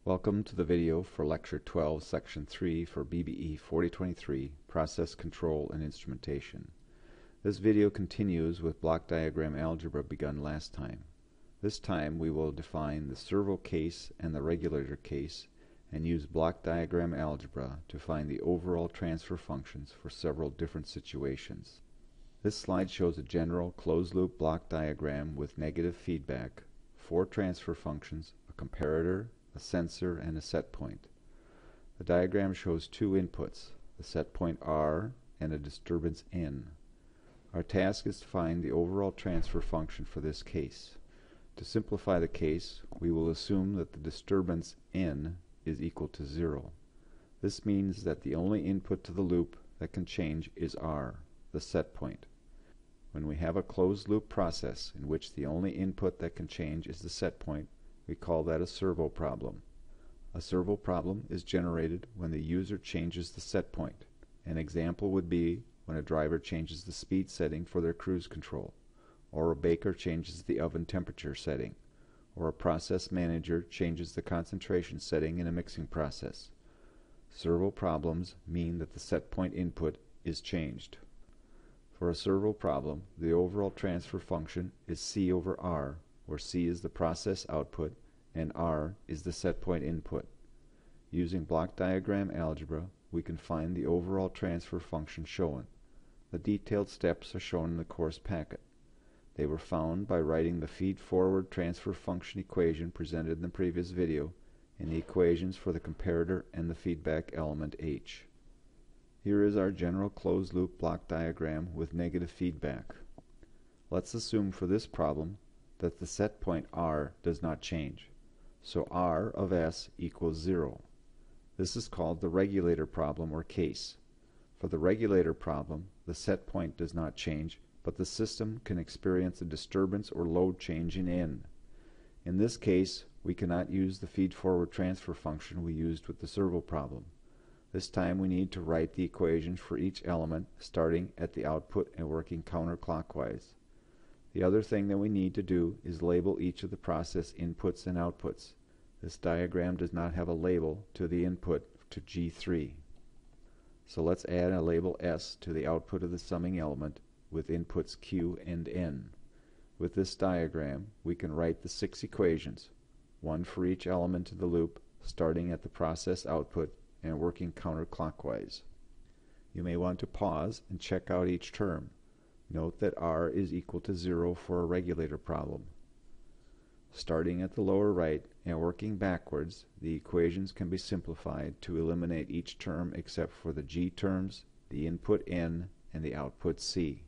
Welcome to the video for Lecture 12, Section 3 for BBE 4023, Process Control and Instrumentation. This video continues with block diagram algebra begun last time. This time we will define the servo case and the regulator case and use block diagram algebra to find the overall transfer functions for several different situations. This slide shows a general closed-loop block diagram with negative feedback, 4 transfer functions, a comparator, a sensor, and a set point. The diagram shows 2 inputs, the set point R and a disturbance N. Our task is to find the overall transfer function for this case. To simplify the case, we will assume that the disturbance N is equal to 0. This means that the only input to the loop that can change is R, the set point. When we have a closed loop process in which the only input that can change is the set point, we call that a servo problem. A servo problem is generated when the user changes the set point. An example would be when a driver changes the speed setting for their cruise control, or a baker changes the oven temperature setting, or a process manager changes the concentration setting in a mixing process. Servo problems mean that the set point input is changed. For a servo problem, the overall transfer function is C over R, where C is the process output and R is the set point input. Using block diagram algebra, we can find the overall transfer function shown. The detailed steps are shown in the course packet. They were found by writing the feed-forward transfer function equation presented in the previous video and the equations for the comparator and the feedback element H. Here is our general closed-loop block diagram with negative feedback. Let's assume for this problem that the set point R does not change. So R of S equals 0. This is called the regulator problem or case. For the regulator problem, the set point does not change, but the system can experience a disturbance or load change in N. In this case, we cannot use the feed-forward transfer function we used with the servo problem. This time we need to write the equations for each element starting at the output and working counterclockwise. The other thing that we need to do is label each of the process inputs and outputs. This diagram does not have a label to the input to G3. So let's add a label S to the output of the summing element with inputs Q and N. With this diagram, we can write the 6 equations, one for each element of the loop, starting at the process output and working counterclockwise. You may want to pause and check out each term. Note that R is equal to 0 for a regulator problem. Starting at the lower right and working backwards, the equations can be simplified to eliminate each term except for the G terms, the input N, and the output C.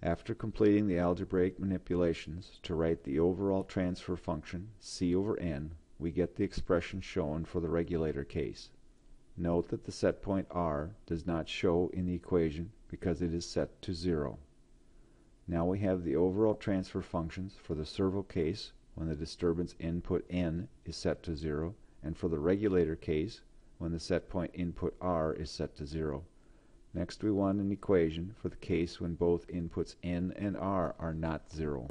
After completing the algebraic manipulations to write the overall transfer function, C over N, we get the expression shown for the regulator case. Note that the set point R does not show in the equation because it is set to 0. Now we have the overall transfer functions for the servo case when the disturbance input N is set to 0, and for the regulator case when the set point input R is set to 0. Next we want an equation for the case when both inputs N and R are not 0.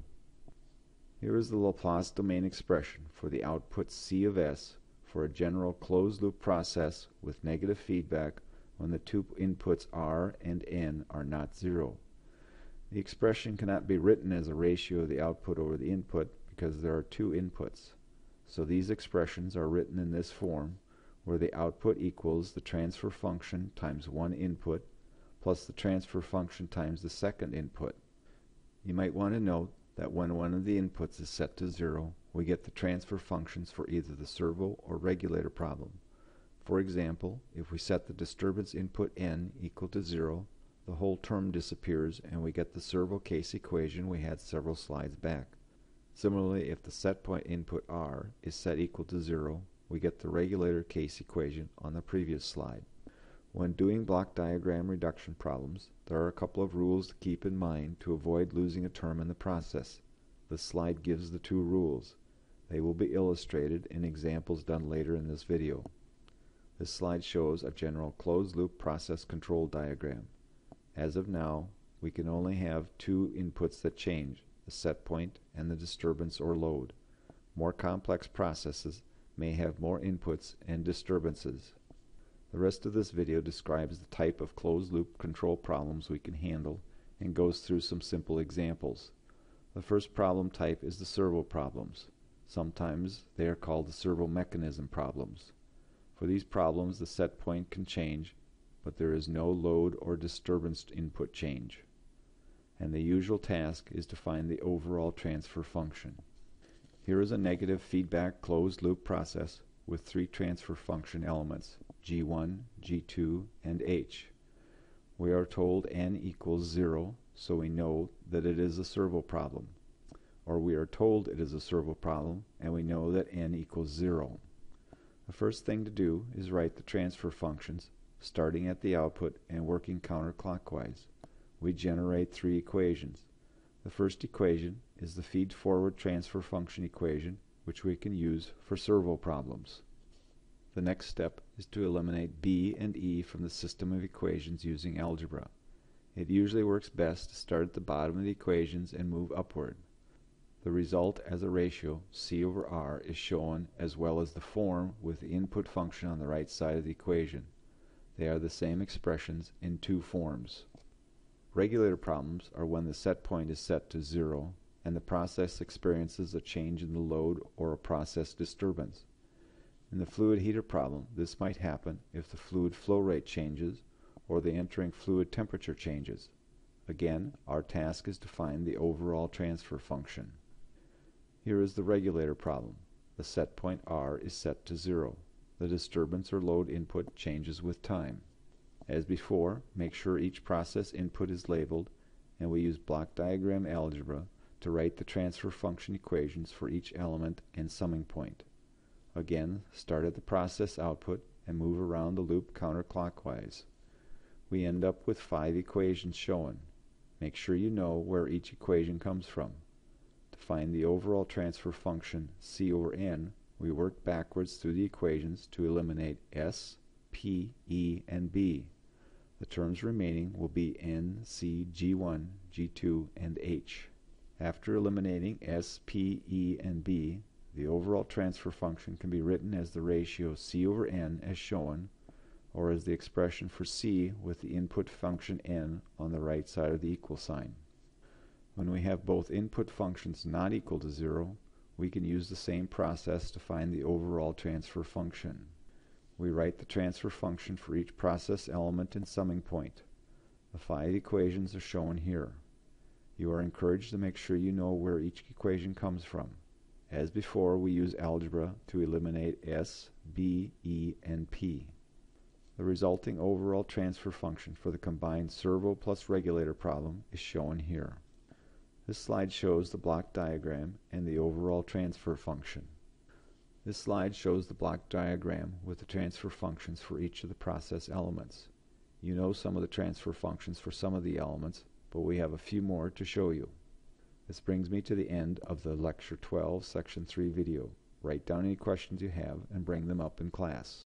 Here is the Laplace domain expression for the output C of S for a general closed-loop process with negative feedback when the 2 inputs R and N are not 0. The expression cannot be written as a ratio of the output over the input because there are 2 inputs. So these expressions are written in this form, where the output equals the transfer function times 1 input plus the transfer function times the second input. You might want to note that when one of the inputs is set to 0, we get the transfer functions for either the servo or regulator problem. For example, if we set the disturbance input N equal to 0, the whole term disappears and we get the servo case equation we had several slides back. Similarly, if the set point input R is set equal to 0, we get the regulator case equation on the previous slide. When doing block diagram reduction problems, there are a couple of rules to keep in mind to avoid losing a term in the process. This slide gives the 2 rules. They will be illustrated in examples done later in this video. This slide shows a general closed-loop process control diagram. As of now, we can only have 2 inputs that change, the set point and the disturbance or load. More complex processes may have more inputs and disturbances. The rest of this video describes the type of closed-loop control problems we can handle and goes through some simple examples. The first problem type is the servo problems. Sometimes they are called the servo mechanism problems. For these problems, the set point can change, but there is no load or disturbance input change. And the usual task is to find the overall transfer function. Here is a negative feedback closed-loop process with three transfer function elements, G1, G2, and H. We are told n equals 0, so we know that it is a servo problem. Or we are told it is a servo problem, and we know that n equals 0. The first thing to do is write the transfer functions, starting at the output and working counterclockwise. We generate three equations. The first equation is the feed-forward transfer function equation, which we can use for servo problems. The next step is to eliminate b and e from the system of equations using algebra. It usually works best to start at the bottom of the equations and move upward. The result as a ratio, c over r, is shown, as well as the form with the input function on the right side of the equation. They are the same expressions in two forms. Regulator problems are when the set point is set to 0 and the process experiences a change in the load or a process disturbance. In the fluid heater problem, this might happen if the fluid flow rate changes or the entering fluid temperature changes. Again, our task is to find the overall transfer function. Here is the regulator problem. The set point R is set to 0. The disturbance or load input changes with time. As before, make sure each process input is labeled, and we use block diagram algebra to write the transfer function equations for each element and summing point. Again, start at the process output and move around the loop counterclockwise. We end up with 5 equations shown. Make sure you know where each equation comes from. To find the overall transfer function c over n, we work backwards through the equations to eliminate s, p, e, and b. The terms remaining will be n, c, g1, g2, and h. After eliminating s, p, e, and b, the overall transfer function can be written as the ratio c over n as shown, or as the expression for c with the input function n on the right side of the equal sign. When we have both input functions not equal to 0, we can use the same process to find the overall transfer function. We write the transfer function for each process element and summing point. The 5 equations are shown here. You are encouraged to make sure you know where each equation comes from. As before, we use algebra to eliminate s, b, e, and p. The resulting overall transfer function for the combined servo plus regulator problem is shown here. This slide shows the block diagram and the overall transfer function. This slide shows the block diagram with the transfer functions for each of the process elements. You know some of the transfer functions for some of the elements, but we have a few more to show you. This brings me to the end of the Lecture 12 Section 3 video. Write down any questions you have and bring them up in class.